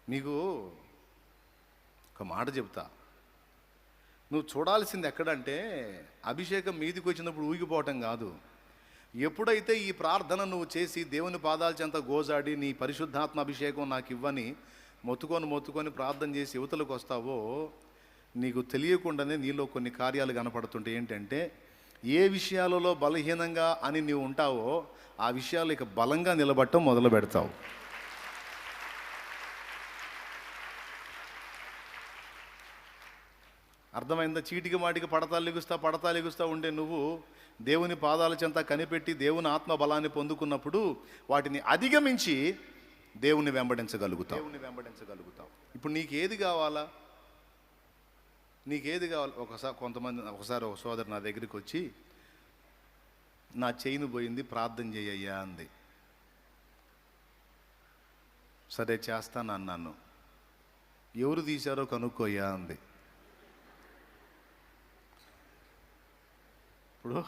నీకు ఒక మాట చెప్తా, నువ్వు చూడాల్సింది ఎక్కడంటే అభిషేకం మీదికి వచ్చినప్పుడు ఊగిపోవటం కాదు. ఎప్పుడైతే ఈ ప్రార్థన నువ్వు చేసి దేవుని పాదాల చెంత గోజాడి నీ పరిశుద్ధాత్మ అభిషేకం నాకు ఇవ్వని మొత్తుకొని ప్రార్థన చేసి యువతలకు వస్తావో, నీకు తెలియకుండానే నీలో కొన్ని కార్యాలు కనపడుతుంటాయి. ఏంటంటే ఏ విషయాలలో బలహీనంగా అని నీవు ఉంటావో ఆ విషయాలు ఇక బలంగా నిలబడటం మొదలు పెడతావు. అర్థమైందా? చీటికి మాటికి పడతా లెగుస్తా ఉండే నువ్వు దేవుని పాదాల చెంత కనిపెట్టి దేవుని ఆత్మ బలాన్ని పొందుకున్నప్పుడు వాటిని అధిగమించి దేవుని వెంబడించగలుగుతావు. ఇప్పుడు నీకేది కావాలా? ఒకసారి ఒక సోదరు నా దగ్గరికి వచ్చి, నా చైన్ పోయింది ప్రార్థన చేయయ్యా అంది. సరే చేస్తాను అన్నాను. ఎవరు తీశారో కనుక్కోయ్యా అంది. ఇప్పుడు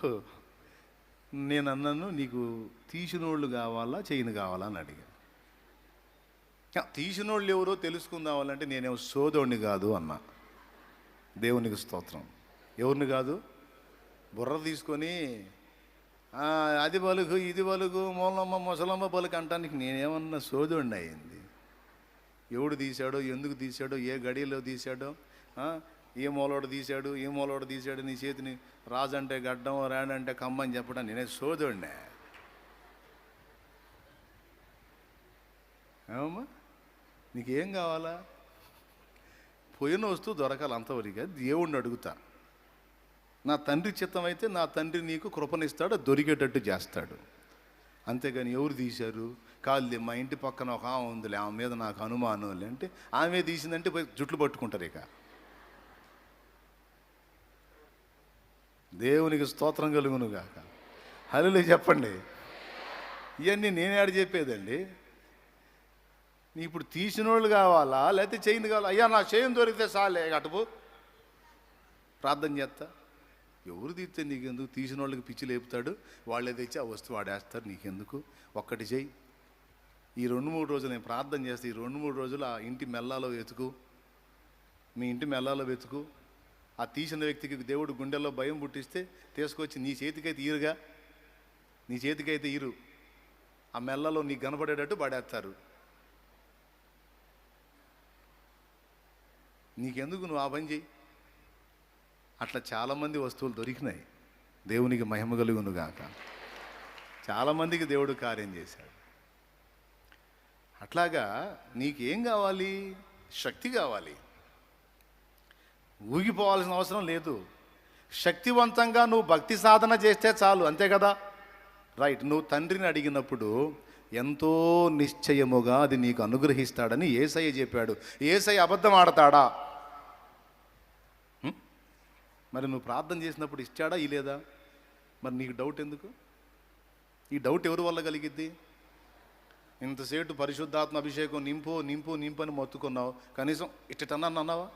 నేను అన్నాను, నీకు తీసినోళ్ళు కావాలా చైన్ కావాలా అని అడిగాను. తీసినోళ్ళు ఎవరో తెలుసుకుందావాలంటే నేనేమో సోదోడిని కాదు అన్నా. దేవునికి స్తోత్రం. ఎవరిని కాదు? బుర్ర తీసుకొని అది పలుకు ఇది పలుకు మూలమ్మ ముసలమ్మ పలుకు అంటానికి నేనేమన్నా సోదోడిని అయింది. ఎవడు తీశాడో, ఎందుకు తీశాడో, ఏ గడియలో తీశాడో, ఏ మూలోడు తీశాడు నీ చేతిని రాజు అంటే గడ్డం, రాడంటే కమ్మని చెప్పడం నేనే సోదోడినే. ఏమమ్మా నీకేం కావాలా? పోయిన వస్తువు దొరకాలి అంతవరకు దేవుణ్ణి అడుగుతా. నా తండ్రి చిత్తం అయితే నా తండ్రి నీకు కృపనిస్తాడు, దొరికేటట్టు చేస్తాడు. అంతేగాని ఎవరు తీశారు కాదు, మా ఇంటి పక్కన ఒక ఆమె ఉందిలే, ఆమె మీద నాకు అనుమానం అంటే ఆమె తీసిందంటే పోయి జుట్లు పట్టుకుంటారు. ఇక దేవునికి స్తోత్రం కలుగును గాక. హల్లెలూయా చెప్పండి. ఇవన్నీ నేనే ఆడ చెప్పేదండి. నీ ఇప్పుడు తీసినోళ్ళు కావాలా లేకపోతే చైన్ కావాలా? అయ్యా నా చైన్ దొరికితే చాలే అటుపు ప్రార్థన చేస్తా. ఎవరు తీస్తే నీకెందుకు? తీసిన వాళ్ళకి పిచ్చి లేపుతాడు, వాళ్ళే తెచ్చి ఆ వస్తువు వాడేస్తారు. నీకెందుకు? ఒక్కటి చెయ్యి. ఈ 2-3 రోజులు నేను ప్రార్థన చేస్తే ఈ 2-3 రోజులు ఆ ఇంటి మెల్లాలో వెతుకు, మీ ఇంటి మెల్లాలో వెతుకు. ఆ తీసిన వ్యక్తికి దేవుడు గుండెల్లో భయం పుట్టిస్తే తీసుకొచ్చి నీ చేతికైతే ఈరుగా, నీ చేతికైతే ఈరు ఆ మెల్లలో నీకు కనపడేటట్టు పడేస్తారు. నీకెందుకు? నువ్వు ఆ పని చెయ్యి. అట్లా చాలామంది వస్తువులు దొరికినాయి. దేవునికి మహిమ కలుగును గాక. చాలామందికి దేవుడు కార్యం చేశాడు. అట్లాగా నీకేం కావాలి? శక్తి కావాలి. ఊగిపోవాల్సిన అవసరం లేదు. శక్తివంతంగా నువ్వు భక్తి సాధన చేస్తే చాలు, అంతే కదా? రైట్. నువ్వు తండ్రిని అడిగినప్పుడు ఎంతో నిశ్చయముగా అది నీకు అనుగ్రహిస్తాడని యేసయ్య చెప్పాడు. యేసయ్య అబద్ధం ఆడతాడా? మరి నువ్వు ప్రార్థన చేసినప్పుడు ఇచ్చాడా ఇలేదా? మరి నీకు డౌట్ ఎందుకు? ఈ డౌట్ ఎవరి వల్ల కలిగిద్ది? ఇంతసేపు పరిశుద్ధాత్మ అభిషేకం నింపు నింపు నింపు అని మొత్తుకున్నావు, కనీసం ఇట్టన్నా అన్నావా?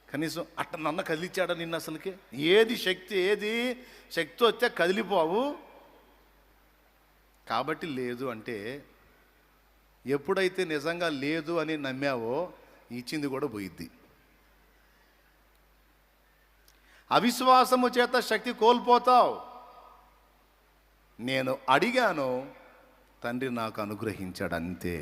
కనీసం అట్ట నన్న కదిలిచ్చాడా నిన్ను? అసలుకి ఏది శక్తి వస్తే కదిలిపోవు. కాబట్టి లేదు అంటే ఎప్పుడైతే నిజంగా లేదు అని నమ్మావో ఇచ్చింది కూడా పోయిద్ది. అవిశ్వాసము చేత శక్తి కోల్పోతావు. నేను అడిగాను, తండ్రి నాకు అనుగ్రహించాడు, అంతే.